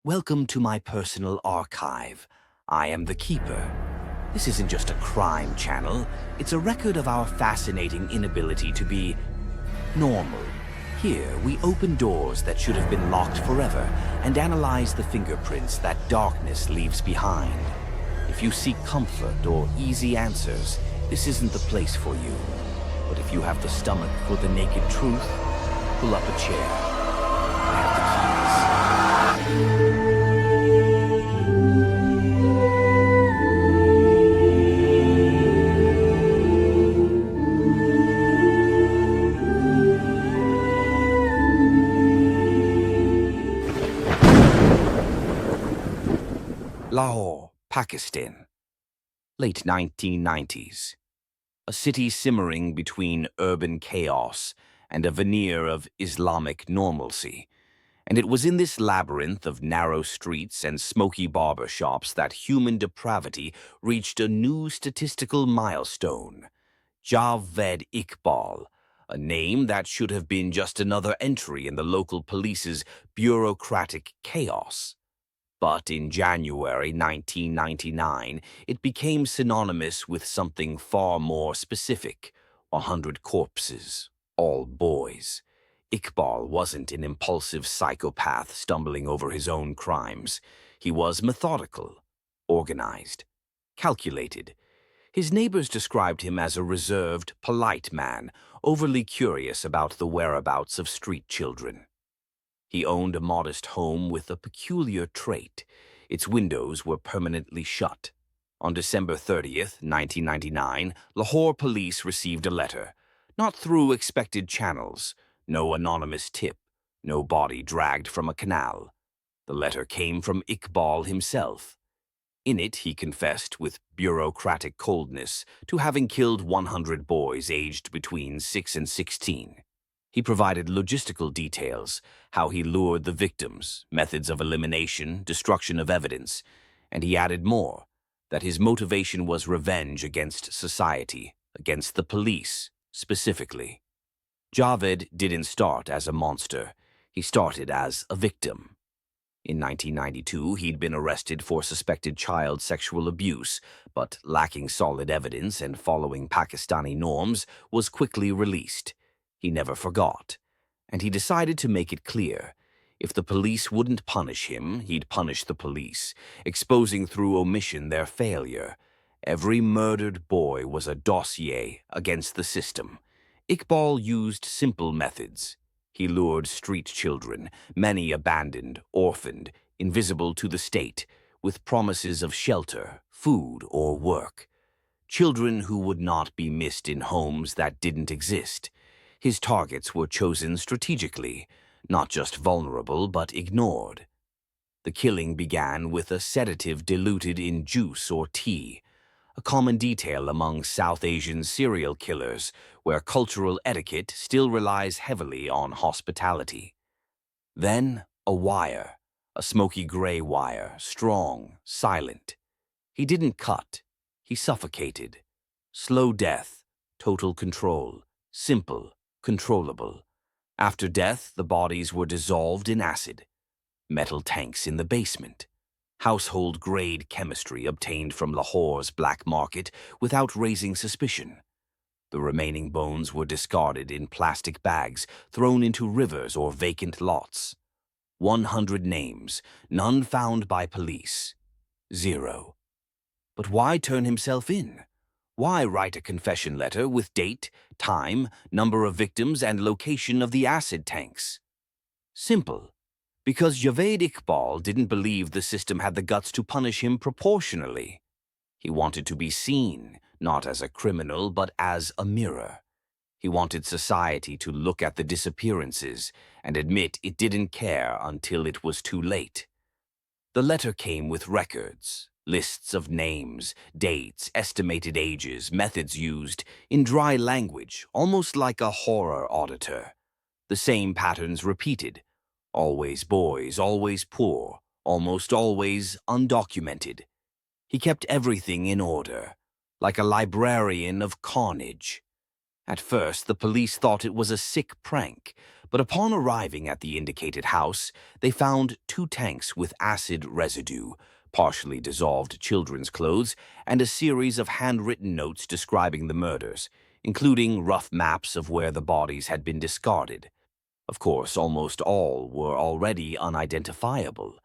Welcome to my personal archive. I am the Keeper. This isn't just a crime channel, it's a record of our fascinating inability to be normal. Here, we open doors that should have been locked forever and analyze the fingerprints that darkness leaves behind. If you seek comfort or easy answers, this isn't the place for you. But if you have the stomach for the naked truth, pull up a chair. I have the keys. Lahore, Pakistan. Late 1990s. A city simmering between urban chaos and a veneer of Islamic normalcy. And it was in this labyrinth of narrow streets and smoky barber shops that human depravity reached a new statistical milestone. Javed Iqbal, a name that should have been just another entry in the local police's bureaucratic chaos. But in January 1999, it became synonymous with something far more specific: 100 corpses, all boys. Iqbal wasn't an impulsive psychopath stumbling over his own crimes. He was methodical, organized, calculated. His neighbors described him as a reserved, polite man, overly curious about the whereabouts of street children. He owned a modest home with a peculiar trait. Its windows were permanently shut. On December 30th, 1999, Lahore police received a letter. Not through expected channels. No anonymous tip. No body dragged from a canal. The letter came from Iqbal himself. In it, he confessed, with bureaucratic coldness, to having killed 100 boys aged between 6 and 16. He provided logistical details: how he lured the victims, methods of elimination, destruction of evidence, and he added more, that his motivation was revenge against society, against the police, specifically. Javed didn't start as a monster. He started as a victim. In 1992, he'd been arrested for suspected child sexual abuse, but lacking solid evidence and following Pakistani norms, was quickly released. He never forgot, and he decided to make it clear: if the police wouldn't punish him, he'd punish the police, exposing through omission their failure. Every murdered boy was a dossier against the system. Iqbal used simple methods. He lured street children, many abandoned, orphaned, invisible to the state, with promises of shelter, food, or work. Children who would not be missed in homes that didn't exist. His targets were chosen strategically, not just vulnerable but ignored. The killing began with a sedative diluted in juice or tea, a common detail among South Asian serial killers, where cultural etiquette still relies heavily on hospitality. Then a wire, a smoky gray wire, strong, silent. He didn't cut, he suffocated. Slow death, total control, simple, controllable. After death, the bodies were dissolved in acid. Metal tanks in the basement. Household-grade chemistry obtained from Lahore's black market without raising suspicion. The remaining bones were discarded in plastic bags, thrown into rivers or vacant lots. 100 names, none found by police. 0. But why turn himself in? Why write a confession letter with date, time, number of victims, and location of the acid tanks? Simple. Because Javed Iqbal didn't believe the system had the guts to punish him proportionally. He wanted to be seen, not as a criminal, but as a mirror. He wanted society to look at the disappearances and admit it didn't care until it was too late. The letter came with records. Lists of names, dates, estimated ages, methods used, in dry language, almost like a horror auditor. The same patterns repeated. Always boys, always poor, almost always undocumented. He kept everything in order, like a librarian of carnage. At first, the police thought it was a sick prank, But upon arriving at the indicated house, they found 2 tanks with acid residue, partially dissolved children's clothes, and a series of handwritten notes describing the murders, including rough maps of where the bodies had been discarded. Of course, almost all were already unidentifiable.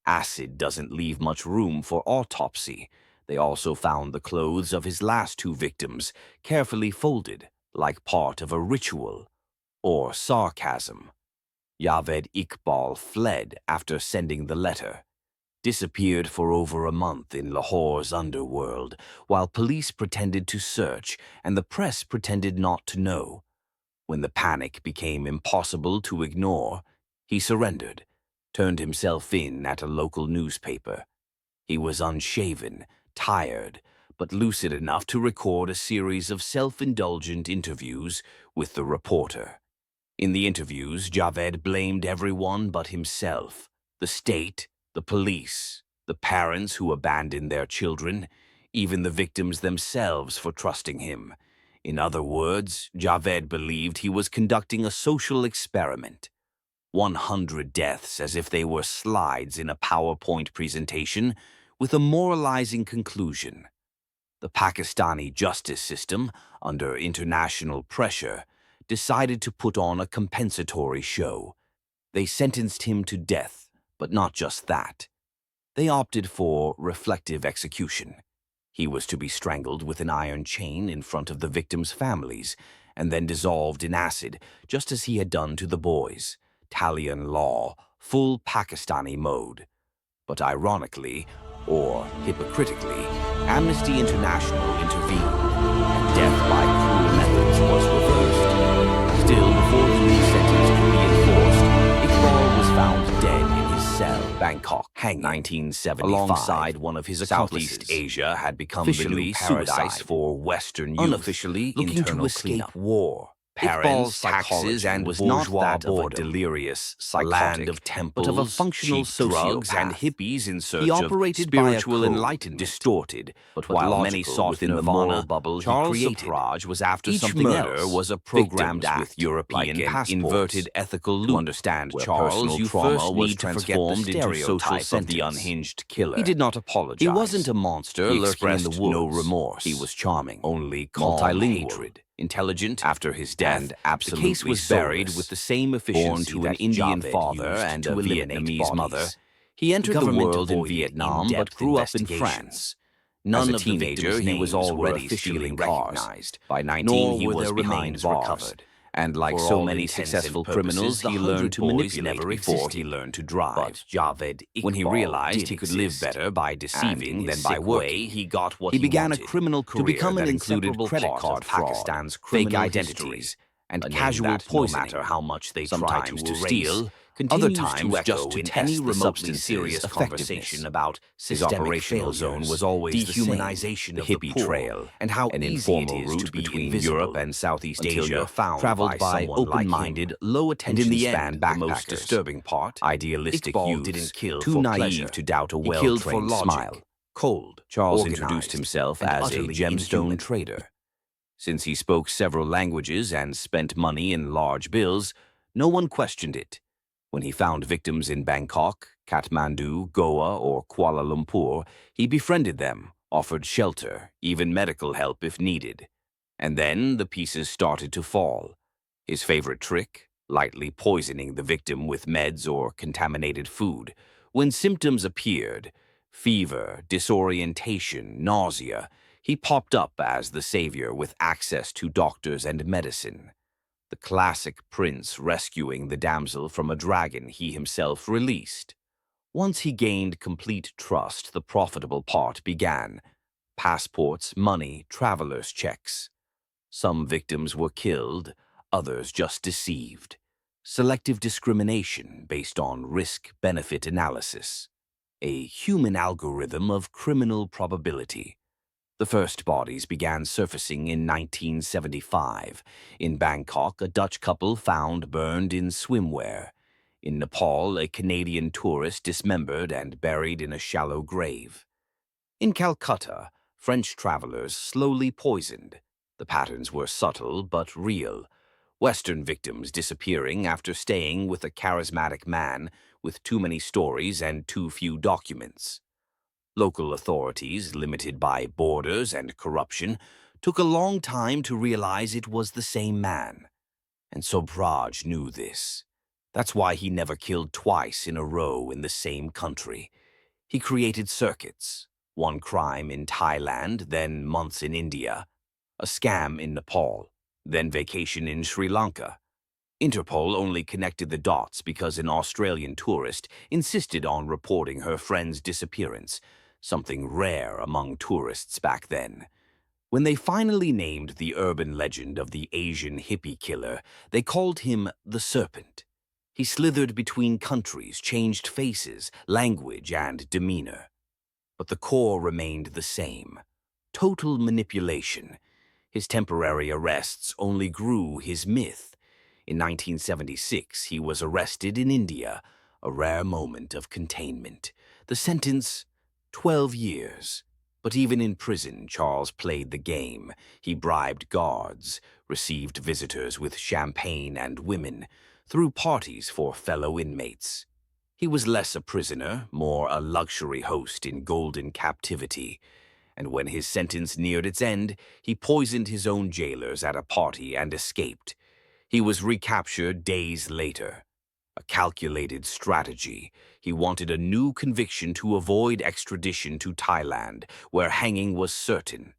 Acid doesn't leave much room for autopsy. They also found the clothes of his last 2 victims, carefully folded, like part of a ritual. Or sarcasm. Javed Iqbal fled after sending the letter, disappeared for over a month in Lahore's underworld, while police pretended to search and the press pretended not to know. When the panic became impossible to ignore, he surrendered, turned himself in at a local newspaper. He was unshaven, tired, but lucid enough to record a series of self-indulgent interviews with the reporter. In the interviews, Javed blamed everyone but himself, the state, the police, the parents who abandoned their children, even the victims themselves for trusting him. In other words, Javed believed he was conducting a social experiment. 100 deaths as if they were slides in a PowerPoint presentation with a moralizing conclusion. The Pakistani justice system, under international pressure, decided to put on a compensatory show. They sentenced him to death, but not just that. They opted for reflective execution. He was to be strangled with an iron chain in front of the victims' families, and then dissolved in acid, just as he had done to the boys. Talion law, full Pakistani mode. But ironically, or hypocritically, Amnesty International intervened, and death by cruel methods was reversed. Still, before the new sentence could be enforced, Iqbal was found dead in his cell, Bangkok, hanging 1975. Alongside one of his accomplices. Southeast Asia had become the new paradise for Western youth, unofficially looking to escape war. Parents, taxes, and was not that of a delirious, land of temples, but of a functional drugs and hippies in search of spiritual enlightenment. Distorted, but while many sought the moral bubble Charles Sobhraj was after something else. Was a programmed act with European like inverted ethical loop. To understand Charles, you first need to forget the stereotype of the unhinged killer. He did not apologize. He wasn't a monster lurking in the woods. No remorse. He was charming, only multilingual. Hatred. Intelligent after his death, and absolutely the case was buried with the same efficiency. Born to an Indian father and a Vietnamese mother, he entered the world in Vietnam but grew up in France. None of the victims' he was already stealing cars. By 19, he was behind bars. And like so many successful criminals, he learned to manipulate before he learned to drive. But Javed, when he realized he could live better by deceiving than by working, he got what he began a criminal career to become an included credit card fraud, Pakistan's fake identities, and casual poisoning. No matter how much they tried to steal, other times just to test any remotely serious conversation about his operational zone was always dehumanization of the hippie trail, and how an informal route between Europe and Southeast Asia traveled by open-minded, low-attention span backpackers. The most disturbing part, idealistic youths, didn't kill too naive to doubt a well-trained smile. Cold, Charles introduced himself as a gemstone trader. Since he spoke several languages and spent money in large bills, no one questioned it. When he found victims in Bangkok, Kathmandu, Goa, or Kuala Lumpur, he befriended them, offered shelter, even medical help if needed. And then the pieces started to fall. His favorite trick, lightly poisoning the victim with meds or contaminated food. When symptoms appeared, fever, disorientation, nausea, he popped up as the savior with access to doctors and medicine. The classic prince rescuing the damsel from a dragon he himself released. Once he gained complete trust, the profitable part began. Passports, money, traveler's checks. Some victims were killed, others just deceived. Selective discrimination based on risk-benefit analysis. A human algorithm of criminal probability. The first bodies began surfacing in 1975. In Bangkok, a Dutch couple found burned in swimwear. In Nepal, a Canadian tourist dismembered and buried in a shallow grave. In Calcutta, French travelers slowly poisoned. The patterns were subtle but real. Western victims disappearing after staying with a charismatic man with too many stories and too few documents. Local authorities, limited by borders and corruption, took a long time to realize it was the same man. And Sobhraj knew this. That's why he never killed twice in a row in the same country. He created circuits, one crime in Thailand, then months in India, a scam in Nepal, then vacation in Sri Lanka. Interpol only connected the dots because an Australian tourist insisted on reporting her friend's disappearance, something rare among tourists back then. When they finally named the urban legend of the Asian hippie killer, they called him the Serpent. He slithered between countries, changed faces, language, and demeanor. But the core remained the same. Total manipulation. His temporary arrests only grew his myth. In 1976, he was arrested in India, a rare moment of containment. The sentence, 12 years. But even in prison, Charles played the game. He bribed guards, received visitors with champagne and women, threw parties for fellow inmates. He was less a prisoner, more a luxury host in golden captivity. And when his sentence neared its end, he poisoned his own jailers at a party and escaped. He was recaptured days later. A calculated strategy. He wanted a new conviction to avoid extradition to Thailand, where hanging was certain.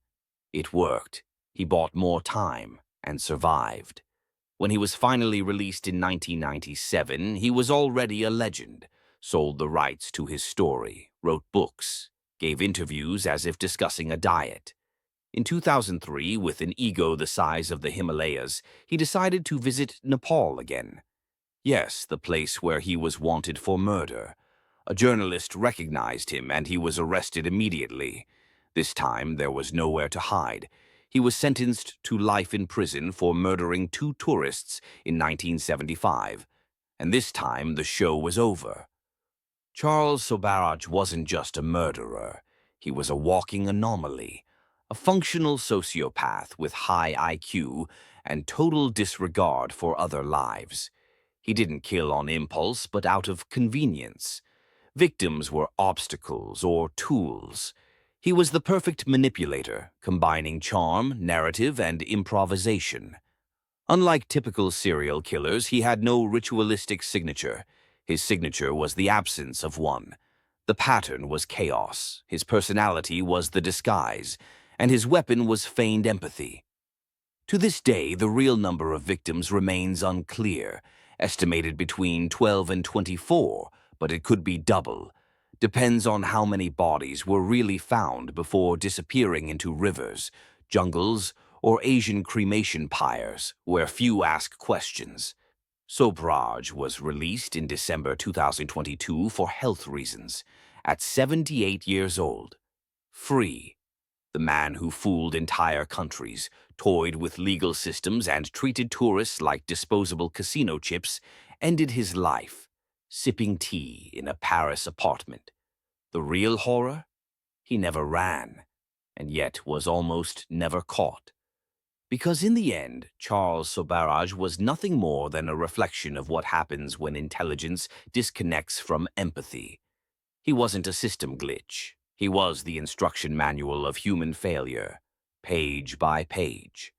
It worked. He bought more time and survived. When he was finally released in 1997, he was already a legend, sold the rights to his story, wrote books, gave interviews as if discussing a diet. In 2003, with an ego the size of the Himalayas, he decided to visit Nepal again. Yes, the place where he was wanted for murder. A journalist recognized him and he was arrested immediately. This time, there was nowhere to hide. He was sentenced to life in prison for murdering 2 tourists in 1975. And this time, the show was over. Charles Sobhraj wasn't just a murderer. He was a walking anomaly, a functional sociopath with high IQ and total disregard for other lives. He didn't kill on impulse, but out of convenience. Victims were obstacles or tools. He was the perfect manipulator, combining charm, narrative, and improvisation. Unlike typical serial killers, he had no ritualistic signature. His signature was the absence of one. The pattern was chaos, his personality was the disguise, and his weapon was feigned empathy. To this day, the real number of victims remains unclear, estimated between 12 and 24, but it could be double. Depends on how many bodies were really found before disappearing into rivers, jungles, or Asian cremation pyres, where few ask questions. Sobhraj was released in December 2022 for health reasons, at 78 years old. Free. The man who fooled entire countries, toyed with legal systems, and treated tourists like disposable casino chips, ended his life, sipping tea in a Paris apartment. The real horror? He never ran, and yet was almost never caught. Because in the end, Charles Sobhraj was nothing more than a reflection of what happens when intelligence disconnects from empathy. He wasn't a system glitch. He was the instruction manual of human failure, page by page.